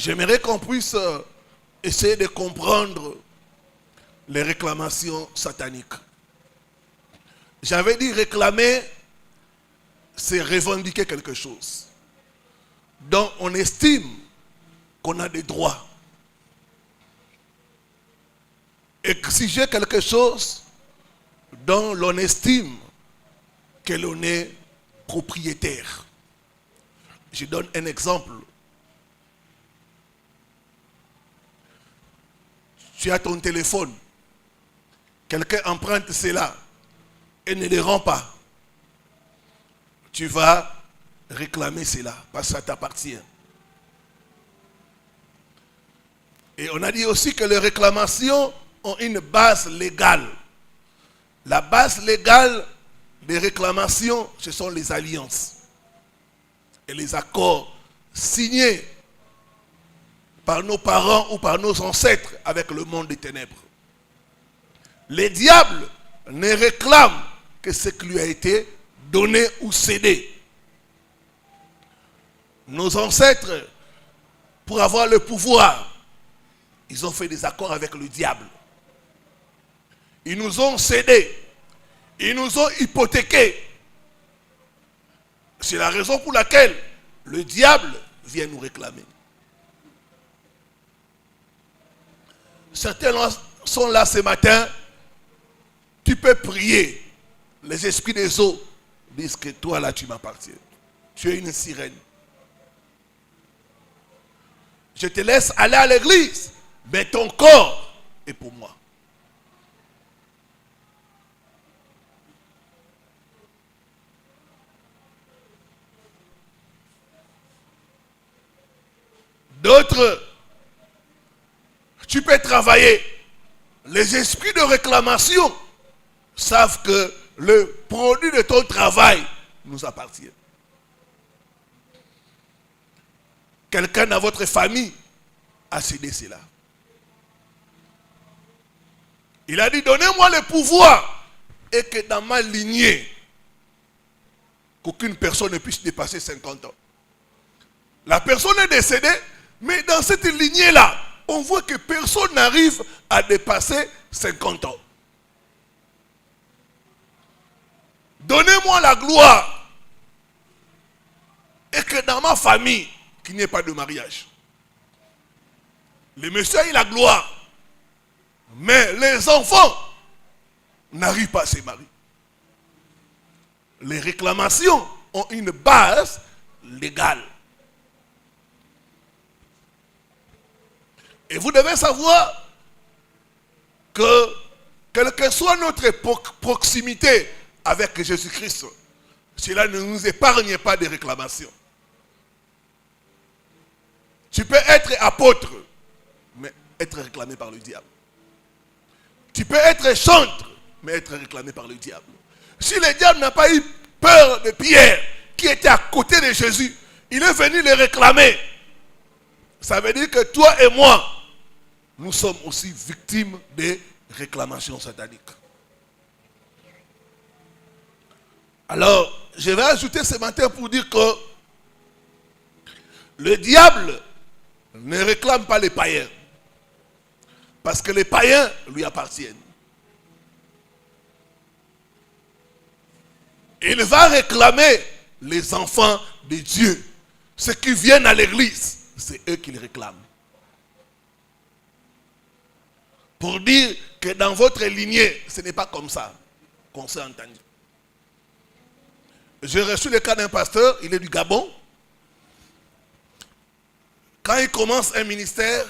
J'aimerais qu'on puisse essayer de comprendre les réclamations sataniques. J'avais dit réclamer, c'est revendiquer quelque chose dont on estime qu'on a des droits. Exiger quelque chose dont l'on estime que l'on est propriétaire. Je donne un exemple. Tu as ton téléphone. Quelqu'un emprunte cela et ne le rend pas. Tu vas réclamer cela parce que ça t'appartient. Et on a dit aussi que les réclamations ont une base légale. La base légale des réclamations, ce sont les alliances et les accords signés par nos parents ou par nos ancêtres avec le monde des ténèbres. Les diables ne réclament que ce qui lui a été donné ou cédé. Nos ancêtres, pour avoir le pouvoir, ils ont fait des accords avec le diable. Ils nous ont cédé. Ils nous ont hypothéqués. C'est la raison pour laquelle le diable vient nous réclamer. Certains sont là ce matin. Tu peux prier. Les esprits des eaux disent que toi là tu m'appartiens. Tu es une sirène. Je te laisse aller à l'église, mais ton corps est pour moi. D'autres, tu peux travailler. Les esprits de réclamation savent que le produit de ton travail nous appartient. Quelqu'un dans votre famille a cédé cela. Il a dit, donnez-moi le pouvoir et que dans ma lignée, qu'aucune personne ne puisse dépasser 50 ans. La personne est décédée, mais dans cette lignée-là, on voit que personne n'arrive à dépasser 50 ans. Donnez-moi la gloire et que dans ma famille, qu'il n'y ait pas de mariage. Le monsieur a eu la gloire, mais les enfants n'arrivent pas à se marier. Les réclamations ont une base légale. Et vous devez savoir que quelle que soit notre proximité avec Jésus-Christ, cela ne nous épargne pas des réclamations. Tu peux être apôtre, mais être réclamé par le diable. Tu peux être chantre, mais être réclamé par le diable. Si le diable n'a pas eu peur de Pierre, qui était à côté de Jésus, il est venu le réclamer. Ça veut dire que toi et moi, nous sommes aussi victimes des réclamations sataniques. Alors, je vais ajouter ce matin pour dire que le diable ne réclame pas les païens. Parce que les païens lui appartiennent. Il va réclamer les enfants de Dieu. Ceux qui viennent à l'église, c'est eux qui le réclament. Pour dire que dans votre lignée, ce n'est pas comme ça qu'on s'est entendu. J'ai reçu le cas d'un pasteur, il est du Gabon. Quand il commence un ministère,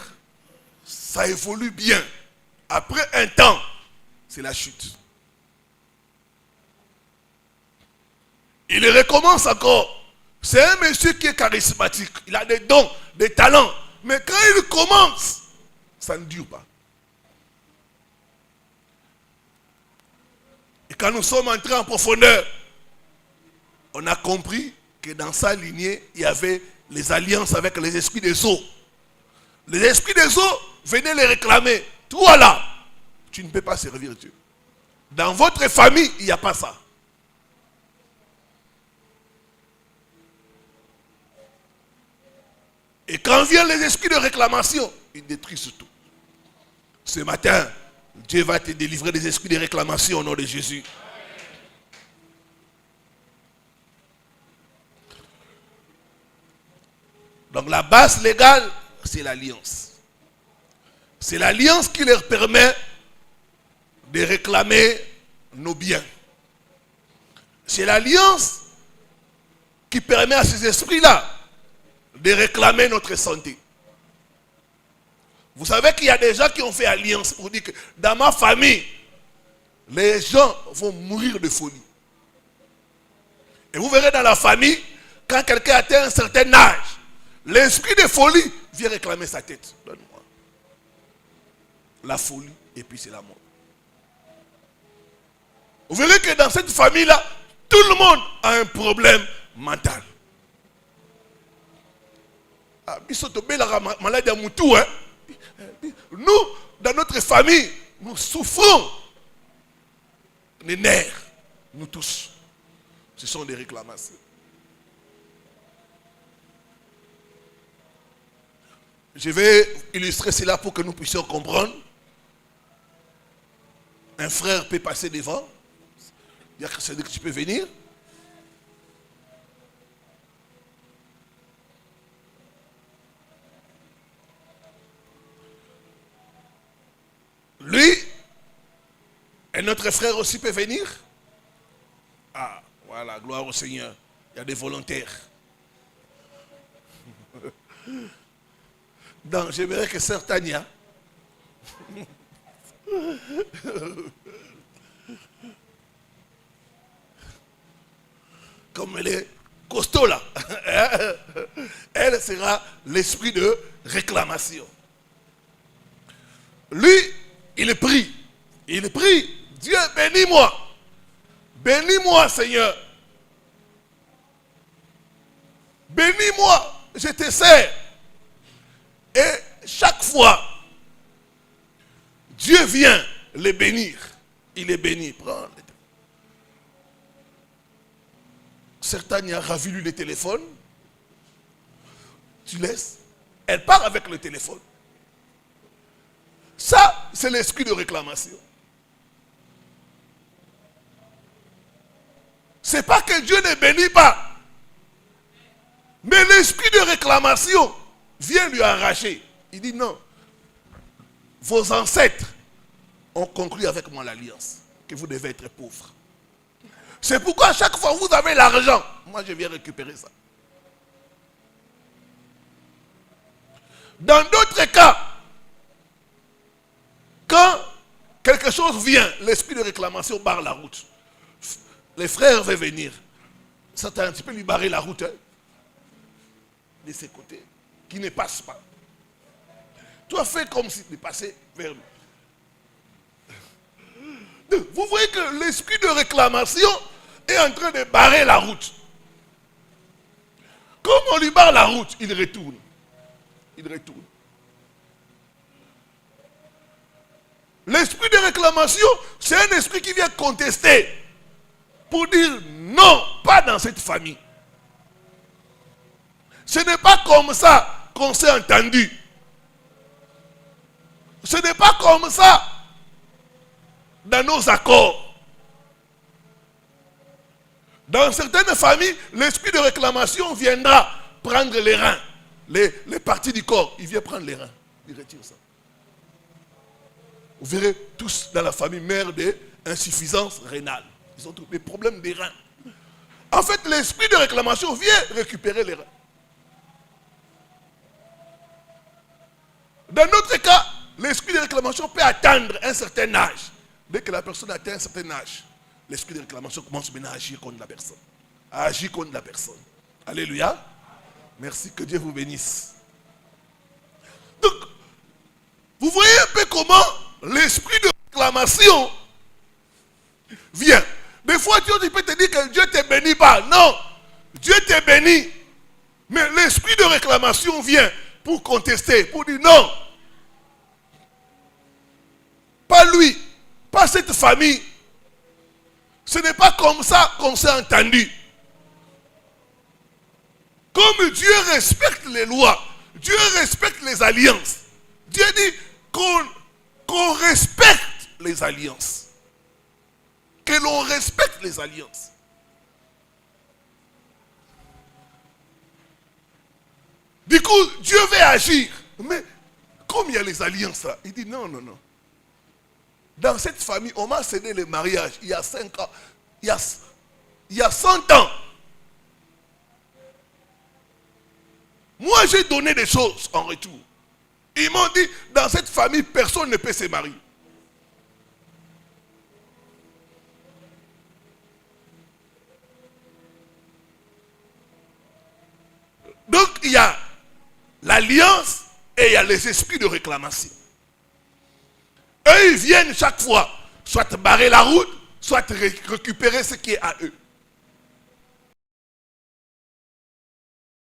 ça évolue bien. Après un temps, c'est la chute. Il recommence encore. C'est un monsieur qui est charismatique. Il a des dons, des talents. Mais quand il commence, ça ne dure pas. Et quand nous sommes entrés en profondeur, on a compris que dans sa lignée, il y avait les alliances avec les esprits des eaux. Les esprits des eaux venaient les réclamer. Toi là, tu ne peux pas servir Dieu. Dans votre famille, il n'y a pas ça. Et quand viennent les esprits de réclamation, ils détruisent tout. Ce matin, Dieu va te délivrer des esprits de réclamation au nom de Jésus. Donc la base légale, c'est l'alliance. C'est l'alliance qui leur permet de réclamer nos biens. C'est l'alliance qui permet à ces esprits-là de réclamer notre santé. Vous savez qu'il y a des gens qui ont fait alliance pour dire que dans ma famille, les gens vont mourir de folie. Et vous verrez dans la famille, quand quelqu'un atteint un certain âge, l'esprit de folie vient réclamer sa tête. Donne-moi. La folie et puis c'est la mort. Vous verrez que dans cette famille-là, tout le monde a un problème mental. Nous, dans notre famille, nous souffrons des nerfs. Nous tous. Ce sont des réclamations. Je vais illustrer cela pour que nous puissions comprendre. Un frère peut passer devant. Dire que c'est que tu peux venir. Lui, et notre frère aussi peut venir. Ah, voilà, gloire au Seigneur. Il y a des volontaires. Donc, j'aimerais que Sœur Tania comme elle est costaud là, elle sera l'esprit de réclamation. Lui, il prie. Il prie. Dieu, bénis-moi. Bénis-moi, Seigneur. Bénis-moi. Je te sers. Et chaque fois, Dieu vient les bénir. Il est béni. Prends. Certains a ravi lui le téléphone. Tu laisses. Elle part avec le téléphone. Ça, c'est l'esprit de réclamation. Ce n'est pas que Dieu ne bénit pas. Mais l'esprit de réclamation vient lui arracher. Il dit non. Vos ancêtres ont conclu avec moi l'alliance. Que vous devez être pauvre. C'est pourquoi à chaque fois que vous avez l'argent, moi je viens récupérer ça. Dans d'autres cas, quand quelque chose vient, l'esprit de réclamation barre la route. Les frères veulent venir. Certains, tu peux lui barrer la route de ses côtés, qui ne passe pas. Toi, fais comme si tu passais vers lui. Vous voyez que l'esprit de réclamation est en train de barrer la route. Comme on lui barre la route, il retourne. Il retourne. L'esprit de réclamation, c'est un esprit qui vient contester pour dire non, pas dans cette famille. Ce n'est pas comme ça qu'on s'est entendu. Ce n'est pas comme ça dans nos accords. Dans certaines familles, l'esprit de réclamation viendra prendre les reins, les parties du corps. Il vient prendre les reins. Il retire ça. Vous verrez tous dans la famille mère d'insuffisance rénale. Ils ont tous des problèmes des reins. En fait, l'esprit de réclamation vient récupérer les reins. Dans notre cas, l'esprit de réclamation peut atteindre un certain âge. Dès que la personne atteint un certain âge, l'esprit de réclamation commence maintenant à agir contre la personne. À agir contre la personne. Alléluia. Merci, que Dieu vous bénisse. Donc, vous voyez un peu comment l'esprit de réclamation vient. Des fois, Dieu peut te dire que Dieu ne te bénit pas. Non, Dieu te bénit. Mais l'esprit de réclamation vient pour contester, pour dire non. Pas lui, pas cette famille. Ce n'est pas comme ça qu'on s'est entendu. Comme Dieu respecte les lois, Dieu respecte les alliances. Dieu dit qu'on respecte les alliances. Que l'on respecte les alliances. Du coup, Dieu veut agir. Mais comme il y a les alliances là, il dit non, non, non. Dans cette famille, on m'a cédé le mariage il y a 5 ans, il y a 100 ans. Moi, j'ai donné des choses en retour. Ils m'ont dit, dans cette famille, personne ne peut se marier. Donc, il y a l'alliance et il y a les esprits de réclamation. Eux, ils viennent chaque fois, soit barrer la route, soit récupérer ce qui est à eux.